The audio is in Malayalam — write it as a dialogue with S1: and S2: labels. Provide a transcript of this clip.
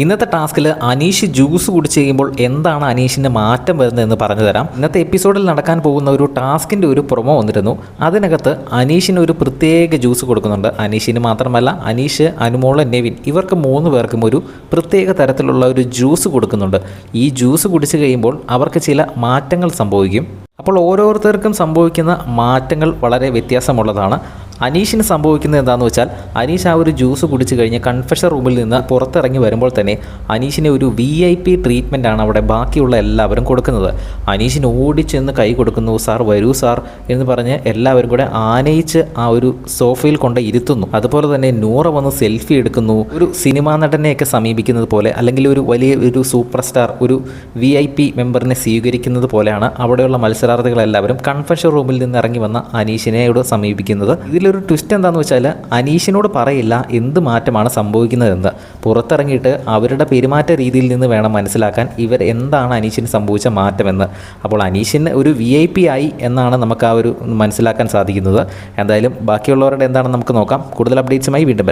S1: ഇന്നത്തെ ടാസ്കിൽ അനീഷ് ജ്യൂസ് കുടിച്ച് കഴിയുമ്പോൾ എന്താണ് അനീഷിൻ്റെ മാറ്റം വരുന്നതെന്ന് പറഞ്ഞു തരാം. ഇന്നത്തെ എപ്പിസോഡിൽ നടക്കാൻ പോകുന്ന ഒരു ടാസ്കിൻ്റെ ഒരു പ്രൊമോ വന്നിരുന്നു. അതിനകത്ത് അനീഷിന് ഒരു പ്രത്യേക ജ്യൂസ് കൊടുക്കുന്നുണ്ട്. അനീഷിന് മാത്രമല്ല, അനീഷ്, അനുമോള്, നെവിൻ ഇവർക്ക് 3 പേർക്കും ഒരു പ്രത്യേക തരത്തിലുള്ള ഒരു ജ്യൂസ് കൊടുക്കുന്നുണ്ട്. ഈ ജ്യൂസ് കുടിച്ച് കഴിയുമ്പോൾ അവർക്ക് ചില മാറ്റങ്ങൾ സംഭവിക്കും. അപ്പോൾ ഓരോരുത്തർക്കും സംഭവിക്കുന്ന മാറ്റങ്ങൾ വളരെ വ്യത്യാസമുള്ളതാണ്. അനീഷിന് സംഭവിക്കുന്നത് എന്താണെന്ന് വെച്ചാൽ, അനീഷ് ആ ഒരു ജ്യൂസ് കുടിച്ച് കഴിഞ്ഞ് കൺഫെഷൻ റൂമിൽ നിന്ന് പുറത്തിറങ്ങി വരുമ്പോൾ തന്നെ അനീഷിന് ഒരു VIP ട്രീറ്റ്മെൻറ്റാണ് അവിടെ ബാക്കിയുള്ള എല്ലാവരും കൊടുക്കുന്നത്. അനീഷിന് ഓടിച്ചെന്ന് കൈ കൊടുക്കുന്നു. സാർ വരൂ സാർ എന്ന് പറഞ്ഞ് എല്ലാവരും കൂടെ ആനയിച്ച് ആ ഒരു സോഫയിൽ കൊണ്ട് ഇരുത്തുന്നു. അതുപോലെ തന്നെ നൂറ വന്ന് സെൽഫി എടുക്കുന്നു. ഒരു സിനിമാ നടനെയൊക്കെ സമീപിക്കുന്നത് പോലെ, അല്ലെങ്കിൽ ഒരു വലിയ ഒരു സൂപ്പർ സ്റ്റാർ, ഒരു VIP മെമ്പറിനെ സ്വീകരിക്കുന്നത് പോലെയാണ് അവിടെയുള്ള മത്സരാർത്ഥികളെല്ലാവരും കൺഫെഷൻ റൂമിൽ നിന്ന് ഇറങ്ങി വന്ന അനീഷിനെയോട് സമീപിക്കുന്നത്. ഇതിലൊരു ട്വിസ്റ്റ് എന്താണെന്ന് വെച്ചാൽ, അനീഷിനോട് പറയില്ല എന്ത് മാറ്റമാണ് സംഭവിക്കുന്നതെന്ന്. പുറത്തിറങ്ങിയിട്ട് അവരുടെ പെരുമാറ്റ രീതിയിൽ നിന്ന് വേണം മനസ്സിലാക്കാൻ എന്താണ് അനീഷിന് സംഭവിച്ച മാറ്റമെന്ന്. അപ്പോൾ അനീഷിന് ഒരു VIP ആയി എന്നാണ് നമുക്ക് ആ ഒരു മനസ്സിലാക്കാൻ സാധിക്കുന്നത്. എന്തായാലും ബാക്കിയുള്ളവരുടെ എന്താണെന്ന് നമുക്ക് നോക്കാം. കൂടുതൽ അപ്ഡേറ്റ്സുമായി വീണ്ടും വരാം.